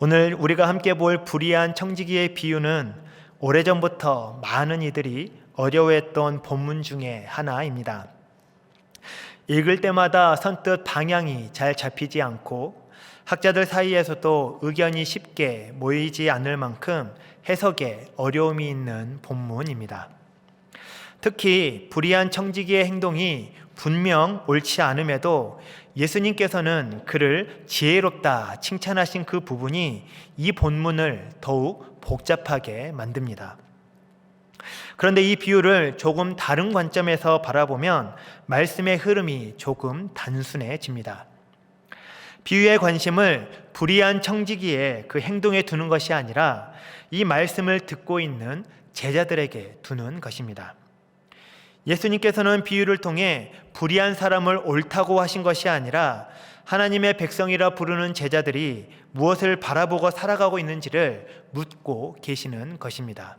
오늘 우리가 함께 볼 불의한 청지기의 비유는 오래전부터 많은 이들이 어려워했던 본문 중에 하나입니다. 읽을 때마다 선뜻 방향이 잘 잡히지 않고 학자들 사이에서도 의견이 쉽게 모이지 않을 만큼 해석에 어려움이 있는 본문입니다. 특히 불의한 청지기의 행동이 분명 옳지 않음에도 예수님께서는 그를 지혜롭다 칭찬하신 그 부분이 이 본문을 더욱 복잡하게 만듭니다. 그런데 이 비유를 조금 다른 관점에서 바라보면 말씀의 흐름이 조금 단순해집니다. 비유의 관심을 불의한 청지기의 그 행동에 두는 것이 아니라 이 말씀을 듣고 있는 제자들에게 두는 것입니다. 예수님께서는 비유를 통해 불의한 사람을 옳다고 하신 것이 아니라 하나님의 백성이라 부르는 제자들이 무엇을 바라보고 살아가고 있는지를 묻고 계시는 것입니다.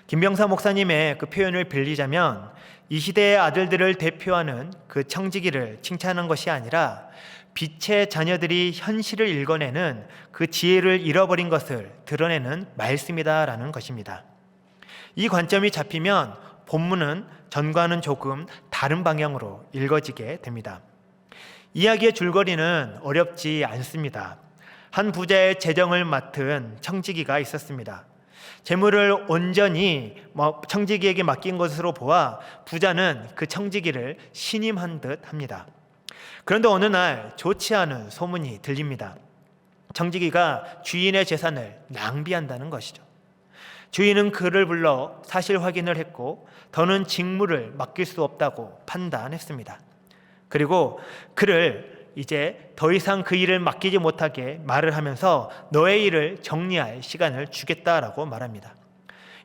김병사 목사님의 그 표현을 빌리자면 이 시대의 아들들을 대표하는 그 청지기를 칭찬한 것이 아니라 빛의 자녀들이 현실을 읽어내는 그 지혜를 잃어버린 것을 드러내는 말씀이다라는 것입니다. 이 관점이 잡히면 본문은 전과는 조금 다른 방향으로 읽어지게 됩니다. 이야기의 줄거리는 어렵지 않습니다. 한 부자의 재정을 맡은 청지기가 있었습니다. 재물을 온전히 청지기에게 맡긴 것으로 보아 부자는 그 청지기를 신임한 듯 합니다. 그런데 어느 날 좋지 않은 소문이 들립니다. 청지기가 주인의 재산을 낭비한다는 것이죠. 주인은 그를 불러 사실 확인을 했고 더는 직무를 맡길 수 없다고 판단했습니다. 그리고 그를 이제 더 이상 그 일을 맡기지 못하게 말을 하면서 너의 일을 정리할 시간을 주겠다라고 말합니다.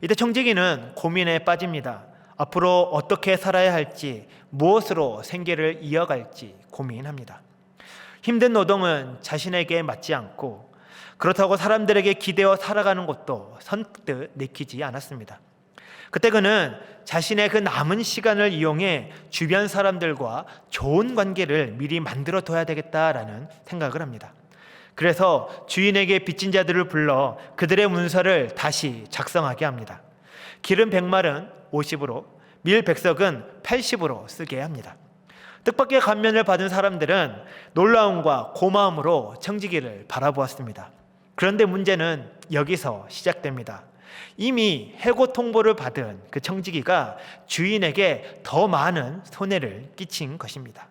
이때 청지기는 고민에 빠집니다. 앞으로 어떻게 살아야 할지, 무엇으로 생계를 이어갈지 고민합니다. 힘든 노동은 자신에게 맞지 않고 그렇다고 사람들에게 기대어 살아가는 것도 선뜻 내키지 않았습니다. 그때 그는 자신의 그 남은 시간을 이용해 주변 사람들과 좋은 관계를 미리 만들어 둬야 되겠다라는 생각을 합니다. 그래서 주인에게 빚진 자들을 불러 그들의 문서를 다시 작성하게 합니다. 기름 100말은 50으로, 밀 100석은 80으로 쓰게 합니다. 뜻밖의 감면을 받은 사람들은 놀라움과 고마움으로 청지기를 바라보았습니다. 그런데 문제는 여기서 시작됩니다. 이미 해고 통보를 받은 그 청지기가 주인에게 더 많은 손해를 끼친 것입니다.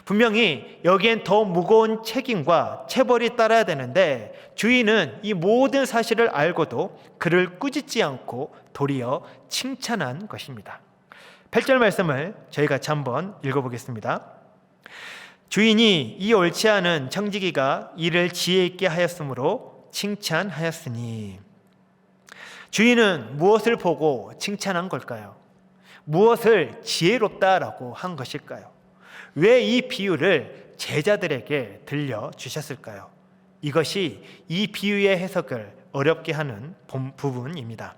분명히 여기엔 더 무거운 책임과 체벌이 따라야 되는데 주인은 이 모든 사실을 알고도 그를 꾸짖지 않고 도리어 칭찬한 것입니다. 8절 말씀을 저희 같이 한번 읽어보겠습니다. 주인이 이 옳지 않은 청지기가 일을 지혜 있게 하였으므로 칭찬하였으니. 주인은 무엇을 보고 칭찬한 걸까요? 무엇을 지혜롭다라고 한 것일까요? 왜 이 비유를 제자들에게 들려주셨을까요? 이것이 이 비유의 해석을 어렵게 하는 부분입니다.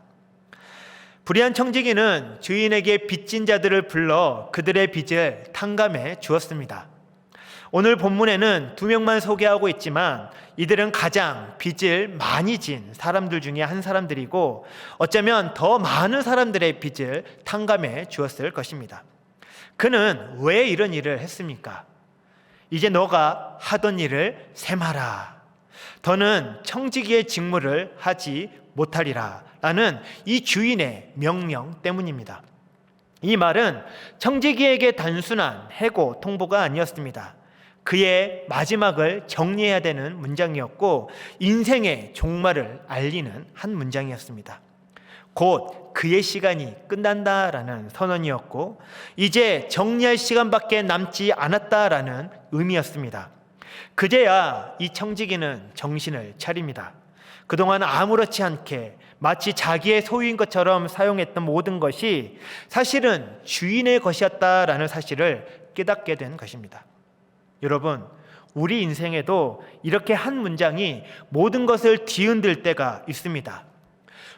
불의한 청지기는 주인에게 빚진 자들을 불러 그들의 빚을 탕감해 주었습니다. 오늘 본문에는 2명만 소개하고 있지만 이들은 가장 빚을 많이 진 사람들 중에 한 사람들이고 어쩌면 더 많은 사람들의 빚을 탕감해 주었을 것입니다. 그는 왜 이런 일을 했습니까? 이제 너가 하던 일을 셈하라. 더는 청지기의 직무를 하지 못하리라. 라는 이 주인의 명령 때문입니다. 이 말은 청지기에게 단순한 해고 통보가 아니었습니다. 그의 마지막을 정리해야 되는 문장이었고 인생의 종말을 알리는 한 문장이었습니다. 곧 그의 시간이 끝난다라는 선언이었고 이제 정리할 시간밖에 남지 않았다라는 의미였습니다. 그제야 이 청지기는 정신을 차립니다. 그동안 아무렇지 않게 마치 자기의 소유인 것처럼 사용했던 모든 것이 사실은 주인의 것이었다라는 사실을 깨닫게 된 것입니다. 여러분, 우리 인생에도 이렇게 한 문장이 모든 것을 뒤흔들 때가 있습니다.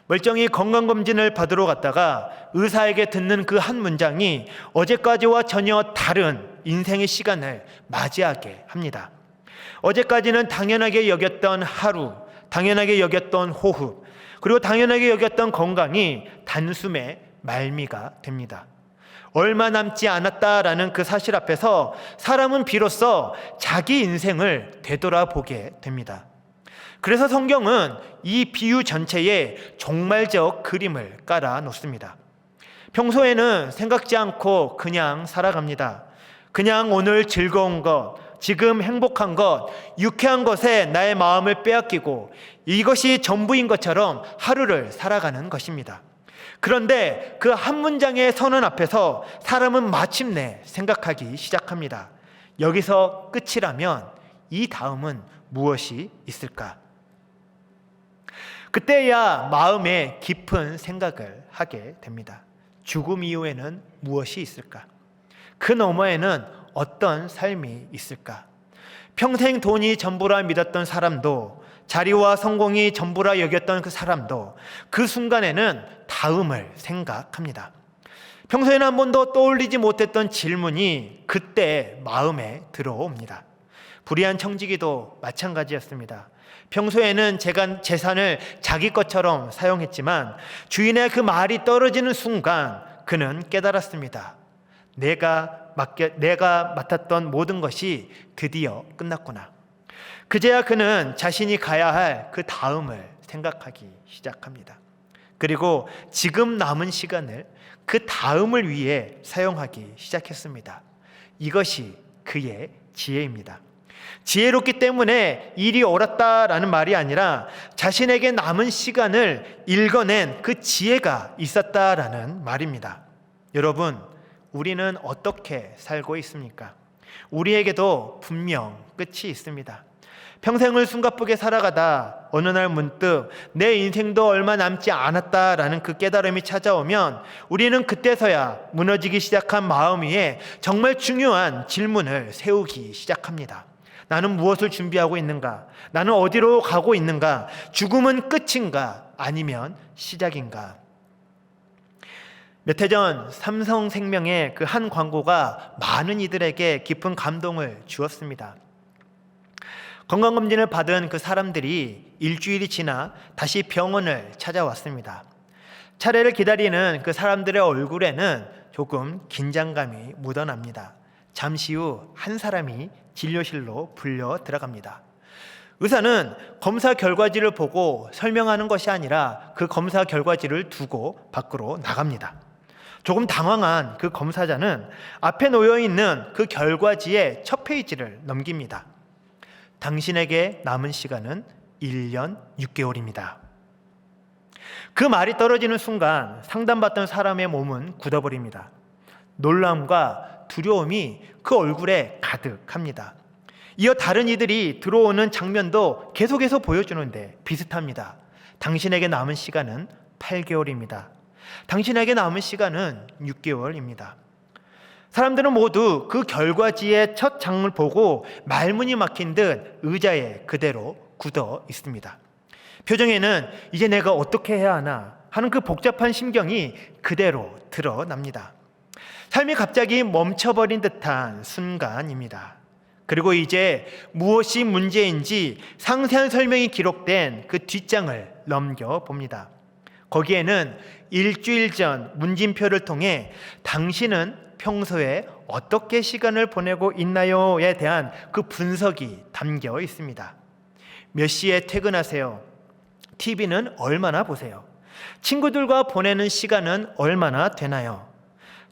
멀쩡히 건강검진을 받으러 갔다가 의사에게 듣는 그 한 문장이 어제까지와 전혀 다른 인생의 시간을 맞이하게 합니다. 어제까지는 당연하게 여겼던 하루, 당연하게 여겼던 호흡, 그리고 당연하게 여겼던 건강이 단숨에 말미가 됩니다. 얼마 남지 않았다라는 그 사실 앞에서 사람은 비로소 자기 인생을 되돌아보게 됩니다. 그래서 성경은 이 비유 전체에 종말적 그림을 깔아 놓습니다. 평소에는 생각지 않고 그냥 살아갑니다. 그냥 오늘 즐거운 것, 지금 행복한 것, 유쾌한 것에 나의 마음을 빼앗기고 이것이 전부인 것처럼 하루를 살아가는 것입니다. 그런데 그 한 문장의 선언 앞에서 사람은 마침내 생각하기 시작합니다. 여기서 끝이라면 이 다음은 무엇이 있을까? 그때야 마음에 깊은 생각을 하게 됩니다. 죽음 이후에는 무엇이 있을까? 그 너머에는 어떤 삶이 있을까? 평생 돈이 전부라 믿었던 사람도, 자리와 성공이 전부라 여겼던 그 사람도 그 순간에는 다음을 생각합니다. 평소에는 한 번도 떠올리지 못했던 질문이 그때 마음에 들어옵니다. 불의한 청지기도 마찬가지였습니다. 평소에는 재산을 자기 것처럼 사용했지만 주인의 그 말이 떨어지는 순간 그는 깨달았습니다. 내가 맡았던 모든 것이 드디어 끝났구나. 그제야 그는 자신이 가야 할 그 다음을 생각하기 시작합니다. 그리고 지금 남은 시간을 그 다음을 위해 사용하기 시작했습니다. 이것이 그의 지혜입니다. 지혜롭기 때문에 일이 옳았다라는 말이 아니라 자신에게 남은 시간을 읽어낸 그 지혜가 있었다라는 말입니다. 여러분, 우리는 어떻게 살고 있습니까? 우리에게도 분명 끝이 있습니다. 평생을 숨가쁘게 살아가다 어느 날 문득 내 인생도 얼마 남지 않았다라는 그 깨달음이 찾아오면 우리는 그때서야 무너지기 시작한 마음 위에 정말 중요한 질문을 세우기 시작합니다. 나는 무엇을 준비하고 있는가? 나는 어디로 가고 있는가? 죽음은 끝인가? 아니면 시작인가? 몇 해 전 삼성생명의 그 한 광고가 많은 이들에게 깊은 감동을 주었습니다. 건강검진을 받은 그 사람들이 일주일이 지나 다시 병원을 찾아왔습니다. 차례를 기다리는 그 사람들의 얼굴에는 조금 긴장감이 묻어납니다. 잠시 후 한 사람이 진료실로 불려 들어갑니다. 의사는 검사 결과지를 보고 설명하는 것이 아니라 그 검사 결과지를 두고 밖으로 나갑니다. 조금 당황한 그 검사자는 앞에 놓여있는 그 결과지의 첫 페이지를 넘깁니다. 당신에게 남은 시간은 1년 6개월입니다. 그 말이 떨어지는 순간 상담받던 사람의 몸은 굳어버립니다. 놀람과 두려움이 그 얼굴에 가득합니다. 이어 다른 이들이 들어오는 장면도 계속해서 보여주는데 비슷합니다. 당신에게 남은 시간은 8개월입니다. 당신에게 남은 시간은 6개월입니다. 사람들은 모두 그 결과지의 첫 장을 보고 말문이 막힌 듯 의자에 그대로 굳어 있습니다. 표정에는 이제 내가 어떻게 해야 하나 하는 그 복잡한 심경이 그대로 드러납니다. 삶이 갑자기 멈춰버린 듯한 순간입니다. 그리고 이제 무엇이 문제인지 상세한 설명이 기록된 그 뒷장을 넘겨봅니다. 거기에는 일주일 전 문진표를 통해 당신은 평소에 어떻게 시간을 보내고 있나요에 대한 그 분석이 담겨 있습니다. 몇 시에 퇴근하세요? TV는 얼마나 보세요? 친구들과 보내는 시간은 얼마나 되나요?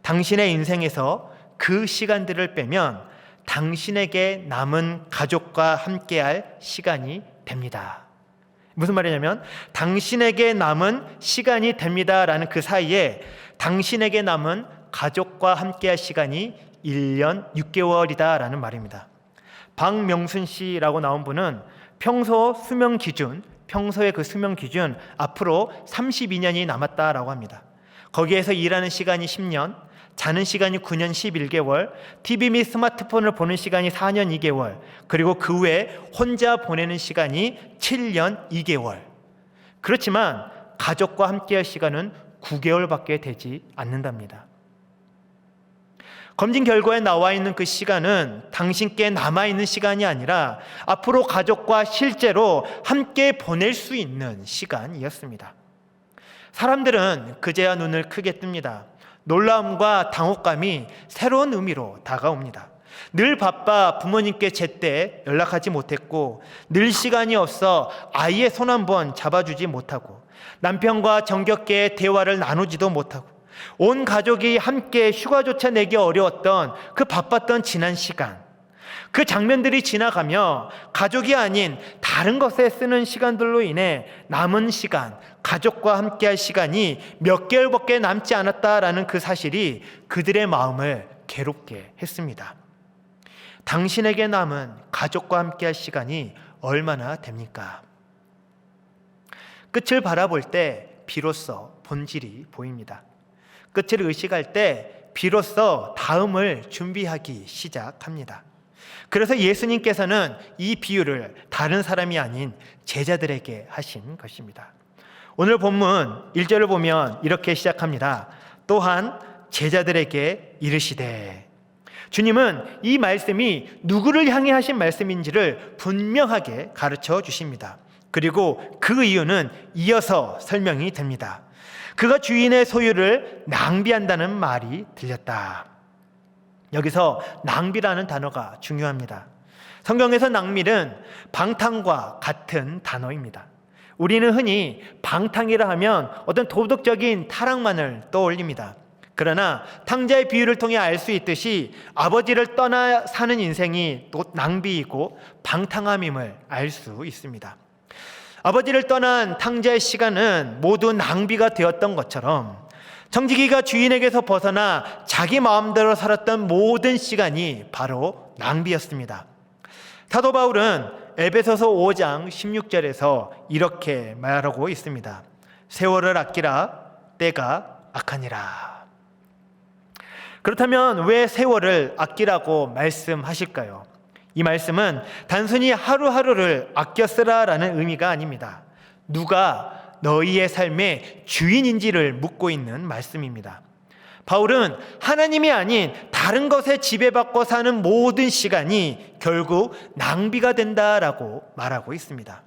당신의 인생에서 그 시간들을 빼면 당신에게 남은 가족과 함께할 시간이 됩니다. 무슨 말이냐면 당신에게 남은 시간이 됩니다라는 그 사이에 당신에게 남은 가족과 함께할 시간이 1년 6개월이다라는 말입니다. 박명순 씨라고 나온 분은 평소의 그 수명 기준 앞으로 32년이 남았다라고 합니다. 거기에서 일하는 시간이 10년, 자는 시간이 9년 11개월, TV 및 스마트폰을 보는 시간이 4년 2개월, 그리고 그 외에 혼자 보내는 시간이 7년 2개월. 그렇지만 가족과 함께할 시간은 9개월밖에 되지 않는답니다. 검진 결과에 나와 있는 그 시간은 당신께 남아있는 시간이 아니라 앞으로 가족과 실제로 함께 보낼 수 있는 시간이었습니다. 사람들은 그제야 눈을 크게 뜹니다. 놀라움과 당혹감이 새로운 의미로 다가옵니다. 늘 바빠 부모님께 제때 연락하지 못했고, 늘 시간이 없어 아이의 손 한번 잡아주지 못하고, 남편과 정겹게 대화를 나누지도 못하고, 온 가족이 함께 휴가조차 내기 어려웠던 그 바빴던 지난 시간, 그 장면들이 지나가며 가족이 아닌 다른 것에 쓰는 시간들로 인해 남은 시간, 가족과 함께할 시간이 몇 개월밖에 남지 않았다라는 그 사실이 그들의 마음을 괴롭게 했습니다. 당신에게 남은 가족과 함께할 시간이 얼마나 됩니까? 끝을 바라볼 때 비로소 본질이 보입니다. 끝을 의식할 때 비로소 다음을 준비하기 시작합니다. 그래서 예수님께서는 이 비유를 다른 사람이 아닌 제자들에게 하신 것입니다. 오늘 본문 1절을 보면 이렇게 시작합니다. 또한 제자들에게 이르시되. 주님은 이 말씀이 누구를 향해 하신 말씀인지를 분명하게 가르쳐 주십니다. 그리고 그 이유는 이어서 설명이 됩니다. 그가 주인의 소유를 낭비한다는 말이 들렸다. 여기서 낭비라는 단어가 중요합니다. 성경에서 낭비는 방탕과 같은 단어입니다. 우리는 흔히 방탕이라 하면 어떤 도덕적인 타락만을 떠올립니다. 그러나 탕자의 비유를 통해 알 수 있듯이 아버지를 떠나 사는 인생이 또 낭비이고 방탕함임을 알 수 있습니다. 아버지를 떠난 탕자의 시간은 모두 낭비가 되었던 것처럼 청지기가 주인에게서 벗어나 자기 마음대로 살았던 모든 시간이 바로 낭비였습니다. 사도 바울은 에베소서 5장 16절에서 이렇게 말하고 있습니다. 세월을 아끼라, 때가 악하니라. 그렇다면 왜 세월을 아끼라고 말씀하실까요? 이 말씀은 단순히 하루하루를 아껴 쓰라라는 의미가 아닙니다. 누가 너희의 삶의 주인인지를 묻고 있는 말씀입니다. 바울은 하나님이 아닌 다른 것에 지배받고 사는 모든 시간이 결국 낭비가 된다라고 말하고 있습니다.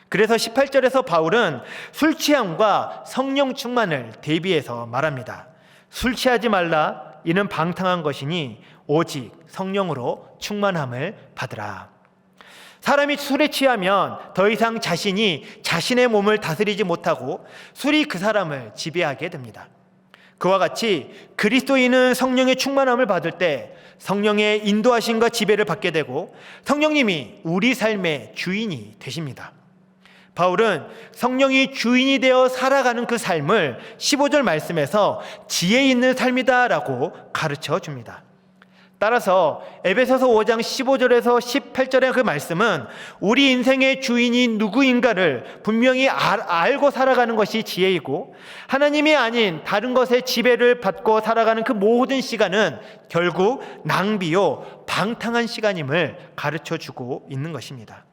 그래서 18절에서 바울은 술 취함과 성령 충만을 대비해서 말합니다. 술 취하지 말라. 이는 방탕한 것이니 오직 성령으로 충만함을 받으라. 사람이 술에 취하면 더 이상 자신이 자신의 몸을 다스리지 못하고 술이 그 사람을 지배하게 됩니다. 그와 같이 그리스도인은 성령의 충만함을 받을 때 성령의 인도하심과 지배를 받게 되고 성령님이 우리 삶의 주인이 되십니다. 바울은 성령이 주인이 되어 살아가는 그 삶을 15절 말씀에서 지혜 있는 삶이다라고 가르쳐 줍니다. 따라서 에베소서 5장 15절에서 18절의 그 말씀은 우리 인생의 주인이 누구인가를 분명히 알고 살아가는 것이 지혜이고, 하나님이 아닌 다른 것의 지배를 받고 살아가는 그 모든 시간은 결국 낭비요 방탕한 시간임을 가르쳐주고 있는 것입니다.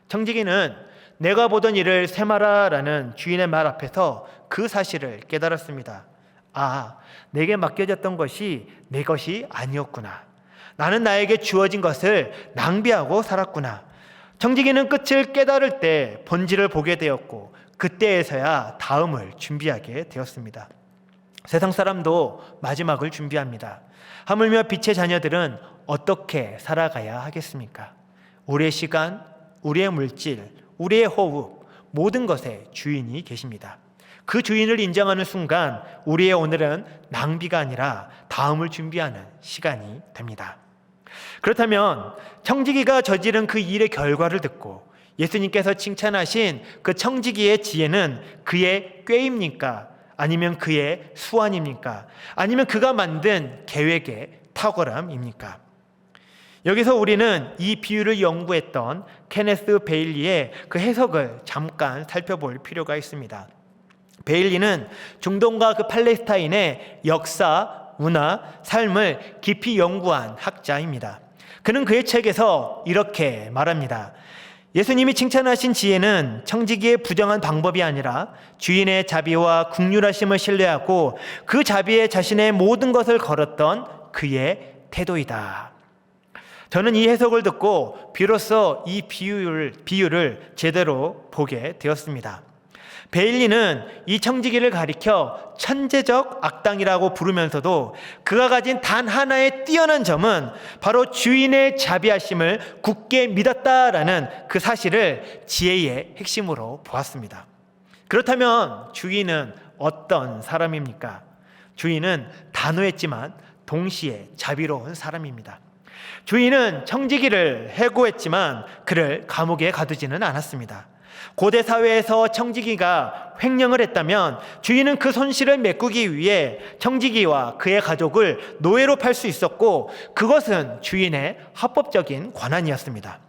청지기는 내가 보던 일을 세마라라는 주인의 말 앞에서 그 사실을 깨달았습니다. 아, 내게 맡겨졌던 것이 내 것이 아니었구나. 나는 나에게 주어진 것을 낭비하고 살았구나. 청지기는 끝을 깨달을 때 본질을 보게 되었고, 그때에서야 다음을 준비하게 되었습니다. 세상 사람도 마지막을 준비합니다. 하물며 빛의 자녀들은 어떻게 살아가야 하겠습니까? 우리의 시간, 우리의 물질, 우리의 호흡, 모든 것의 주인이 계십니다. 그 주인을 인정하는 순간 우리의 오늘은 낭비가 아니라 다음을 준비하는 시간이 됩니다. 그렇다면 청지기가 저지른 그 일의 결과를 듣고 예수님께서 칭찬하신 그 청지기의 지혜는 그의 꾀입니까? 아니면 그의 수완입니까? 아니면 그가 만든 계획의 탁월함입니까? 여기서 우리는 이 비유를 연구했던 케네스 베일리의 그 해석을 잠깐 살펴볼 필요가 있습니다. 베일리는 중동과 그 팔레스타인의 역사, 문화, 삶을 깊이 연구한 학자입니다. 그는 그의 책에서 이렇게 말합니다. 예수님이 칭찬하신 지혜는 청지기의 부정한 방법이 아니라 주인의 자비와 긍휼하심을 신뢰하고 그 자비에 자신의 모든 것을 걸었던 그의 태도이다. 저는 이 해석을 듣고 비로소 이 비유를 제대로 보게 되었습니다. 베일리는 이 청지기를 가리켜 천재적 악당이라고 부르면서도 그가 가진 단 하나의 뛰어난 점은 바로 주인의 자비하심을 굳게 믿었다라는 그 사실을 지혜의 핵심으로 보았습니다. 그렇다면 주인은 어떤 사람입니까? 주인은 단호했지만 동시에 자비로운 사람입니다. 주인은 청지기를 해고했지만 그를 감옥에 가두지는 않았습니다. 고대 사회에서 청지기가 횡령을 했다면 주인은 그 손실을 메꾸기 위해 청지기와 그의 가족을 노예로 팔 수 있었고 그것은 주인의 합법적인 권한이었습니다.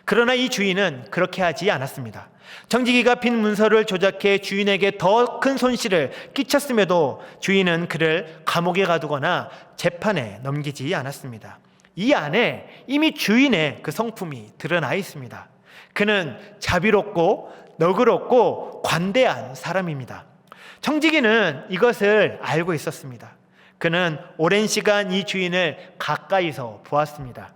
그러나 이 주인은 그렇게 하지 않았습니다. 청지기가 빈 문서를 조작해 주인에게 더 큰 손실을 끼쳤음에도 주인은 그를 감옥에 가두거나 재판에 넘기지 않았습니다. 이 안에 이미 주인의 그 성품이 드러나 있습니다. 그는 자비롭고 너그럽고 관대한 사람입니다. 청지기는 이것을 알고 있었습니다. 그는 오랜 시간 이 주인을 가까이서 보았습니다.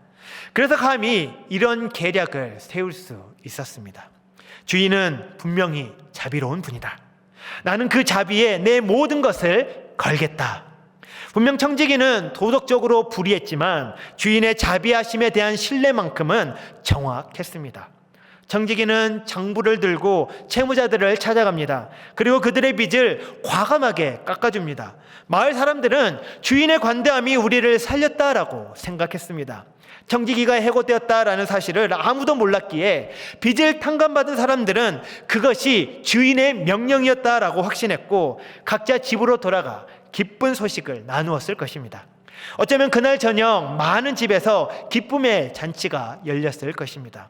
그래서 감히 이런 계략을 세울 수 있었습니다. 주인은 분명히 자비로운 분이다. 나는 그 자비에 내 모든 것을 걸겠다. 분명 청지기는 도덕적으로 불의했지만 주인의 자비하심에 대한 신뢰만큼은 정확했습니다. 청지기는 장부를 들고 채무자들을 찾아갑니다. 그리고 그들의 빚을 과감하게 깎아줍니다. 마을 사람들은 주인의 관대함이 우리를 살렸다라고 생각했습니다. 청지기가 해고되었다라는 사실을 아무도 몰랐기에 빚을 탕감받은 사람들은 그것이 주인의 명령이었다라고 확신했고 각자 집으로 돌아가 기쁜 소식을 나누었을 것입니다. 어쩌면 그날 저녁 많은 집에서 기쁨의 잔치가 열렸을 것입니다.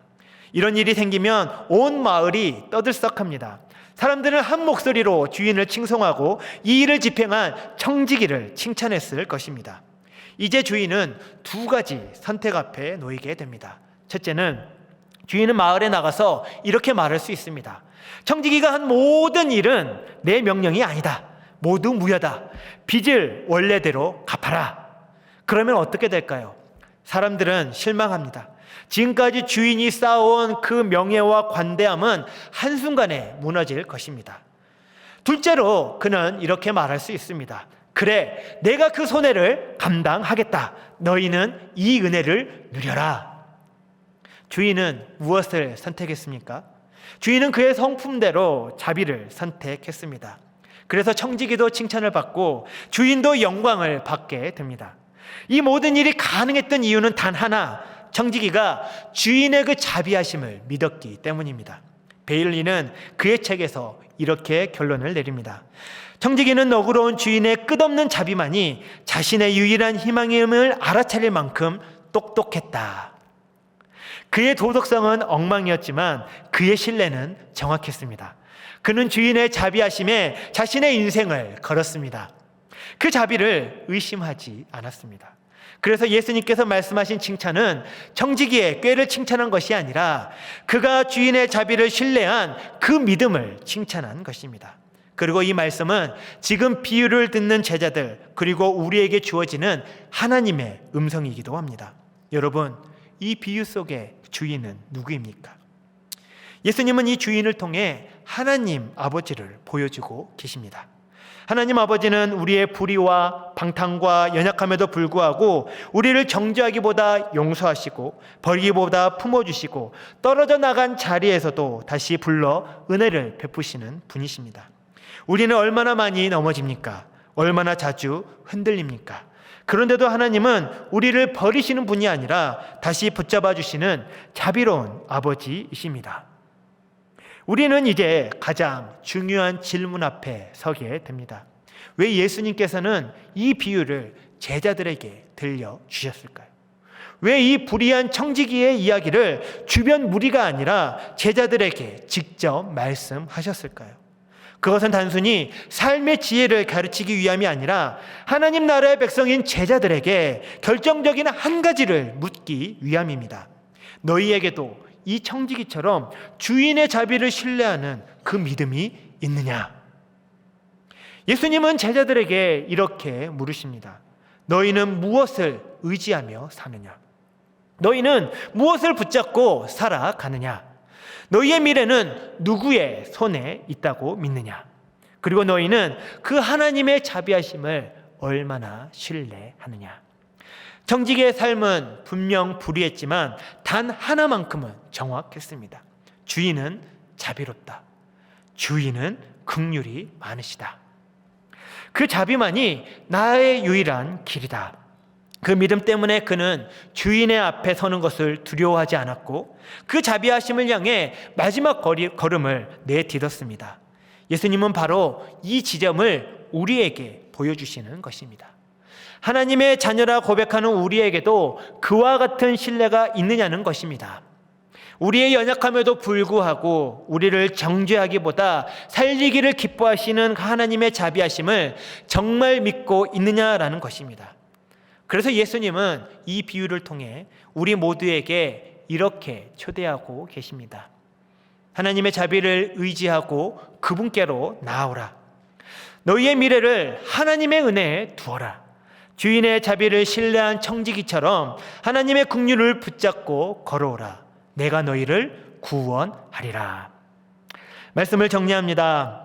이런 일이 생기면 온 마을이 떠들썩합니다. 사람들은 한 목소리로 주인을 칭송하고 이 일을 집행한 청지기를 칭찬했을 것입니다. 이제 주인은 두 가지 선택 앞에 놓이게 됩니다. 첫째는 주인은 마을에 나가서 이렇게 말할 수 있습니다. 청지기가 한 모든 일은 내 명령이 아니다. 모두 무효다. 빚을 원래대로 갚아라. 그러면 어떻게 될까요? 사람들은 실망합니다. 지금까지 주인이 쌓아온 그 명예와 관대함은 한순간에 무너질 것입니다. 둘째로 그는 이렇게 말할 수 있습니다. 그래, 내가 그 손해를 감당하겠다. 너희는 이 은혜를 누려라. 주인은 무엇을 선택했습니까? 주인은 그의 성품대로 자비를 선택했습니다. 그래서 청지기도 칭찬을 받고 주인도 영광을 받게 됩니다. 이 모든 일이 가능했던 이유는 단 하나, 청지기가 주인의 그 자비하심을 믿었기 때문입니다. 베일리는 그의 책에서 이렇게 결론을 내립니다. 청지기는 너그러운 주인의 끝없는 자비만이 자신의 유일한 희망임을 알아차릴 만큼 똑똑했다. 그의 도덕성은 엉망이었지만 그의 신뢰는 정확했습니다. 그는 주인의 자비하심에 자신의 인생을 걸었습니다. 그 자비를 의심하지 않았습니다. 그래서 예수님께서 말씀하신 칭찬은 청지기의 꾀를 칭찬한 것이 아니라 그가 주인의 자비를 신뢰한 그 믿음을 칭찬한 것입니다. 그리고 이 말씀은 지금 비유를 듣는 제자들 그리고 우리에게 주어지는 하나님의 음성이기도 합니다. 여러분, 이 비유 속의 주인은 누구입니까? 예수님은 이 주인을 통해 하나님 아버지를 보여주고 계십니다. 하나님 아버지는 우리의 불의와 방탕과 연약함에도 불구하고 우리를 정죄하기보다 용서하시고 버리기보다 품어주시고 떨어져 나간 자리에서도 다시 불러 은혜를 베푸시는 분이십니다. 우리는 얼마나 많이 넘어집니까? 얼마나 자주 흔들립니까? 그런데도 하나님은 우리를 버리시는 분이 아니라 다시 붙잡아 주시는 자비로운 아버지이십니다. 우리는 이제 가장 중요한 질문 앞에 서게 됩니다. 왜 예수님께서는 이 비유를 제자들에게 들려주셨을까요? 왜 이 불의한 청지기의 이야기를 주변 무리가 아니라 제자들에게 직접 말씀하셨을까요? 그것은 단순히 삶의 지혜를 가르치기 위함이 아니라 하나님 나라의 백성인 제자들에게 결정적인 한 가지를 묻기 위함입니다. 너희에게도 이 청지기처럼 주인의 자비를 신뢰하는 그 믿음이 있느냐? 예수님은 제자들에게 이렇게 물으십니다. 너희는 무엇을 의지하며 사느냐? 너희는 무엇을 붙잡고 살아가느냐? 너희의 미래는 누구의 손에 있다고 믿느냐? 그리고 너희는 그 하나님의 자비하심을 얼마나 신뢰하느냐? 청지기의 삶은 분명 불의했지만 단 하나만큼은 정확했습니다. 주인은 자비롭다. 주인은 긍휼이 많으시다. 그 자비만이 나의 유일한 길이다. 그 믿음 때문에 그는 주인의 앞에 서는 것을 두려워하지 않았고 그 자비하심을 향해 마지막 걸음을 내딛었습니다. 예수님은 바로 이 지점을 우리에게 보여주시는 것입니다. 하나님의 자녀라 고백하는 우리에게도 그와 같은 신뢰가 있느냐는 것입니다. 우리의 연약함에도 불구하고 우리를 정죄하기보다 살리기를 기뻐하시는 하나님의 자비하심을 정말 믿고 있느냐라는 것입니다. 그래서 예수님은 이 비유를 통해 우리 모두에게 이렇게 초대하고 계십니다. 하나님의 자비를 의지하고 그분께로 나아오라. 너희의 미래를 하나님의 은혜에 두어라. 주인의 자비를 신뢰한 청지기처럼 하나님의 긍휼을 붙잡고 걸어오라. 내가 너희를 구원하리라. 말씀을 정리합니다.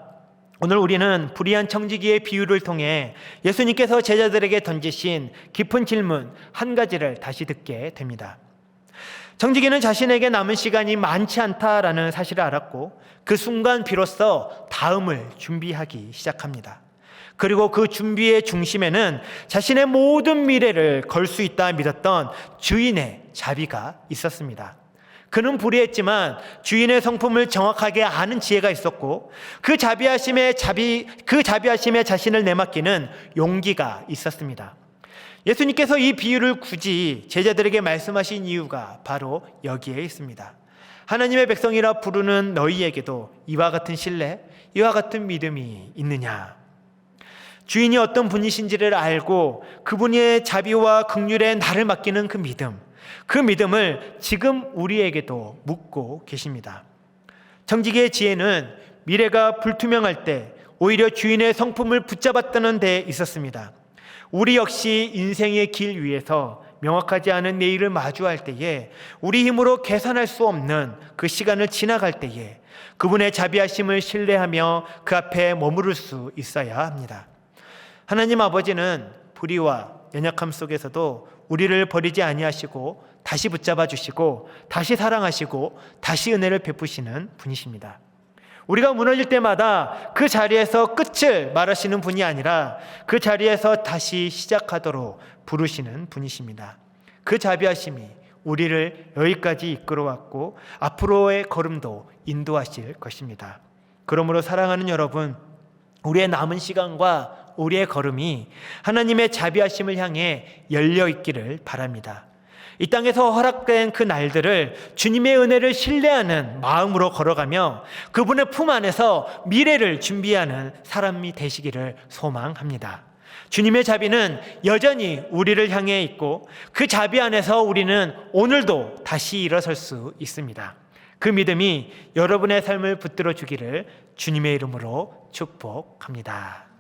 오늘 우리는 불의한 청지기의 비유를 통해 예수님께서 제자들에게 던지신 깊은 질문 한 가지를 다시 듣게 됩니다. 청지기는 자신에게 남은 시간이 많지 않다라는 사실을 알았고 그 순간 비로소 다음을 준비하기 시작합니다. 그리고 그 준비의 중심에는 자신의 모든 미래를 걸 수 있다 믿었던 주인의 자비가 있었습니다. 그는 불의했지만 주인의 성품을 정확하게 아는 지혜가 있었고 그 자비하심에 자신을 내맡기는 용기가 있었습니다. 예수님께서 이 비유를 굳이 제자들에게 말씀하신 이유가 바로 여기에 있습니다. 하나님의 백성이라 부르는 너희에게도 이와 같은 신뢰, 이와 같은 믿음이 있느냐? 주인이 어떤 분이신지를 알고 그분의 자비와 긍휼에 나를 맡기는 그 믿음을 지금 우리에게도 묻고 계십니다. 청지기의 지혜는 미래가 불투명할 때 오히려 주인의 성품을 붙잡았다는 데 있었습니다. 우리 역시 인생의 길 위에서 명확하지 않은 내일을 마주할 때에 우리 힘으로 계산할 수 없는 그 시간을 지나갈 때에 그분의 자비하심을 신뢰하며 그 앞에 머무를 수 있어야 합니다. 하나님 아버지는 불의와 연약함 속에서도 우리를 버리지 아니하시고 다시 붙잡아 주시고 다시 사랑하시고 다시 은혜를 베푸시는 분이십니다. 우리가 무너질 때마다 그 자리에서 끝을 말하시는 분이 아니라 그 자리에서 다시 시작하도록 부르시는 분이십니다. 그 자비하심이 우리를 여기까지 이끌어왔고 앞으로의 걸음도 인도하실 것입니다. 그러므로 사랑하는 여러분, 우리의 남은 시간과 우리의 걸음이 하나님의 자비하심을 향해 열려 있기를 바랍니다. 이 땅에서 허락된 그 날들을 주님의 은혜를 신뢰하는 마음으로 걸어가며 그분의 품 안에서 미래를 준비하는 사람이 되시기를 소망합니다. 주님의 자비는 여전히 우리를 향해 있고 그 자비 안에서 우리는 오늘도 다시 일어설 수 있습니다. 그 믿음이 여러분의 삶을 붙들어 주기를 주님의 이름으로 축복합니다.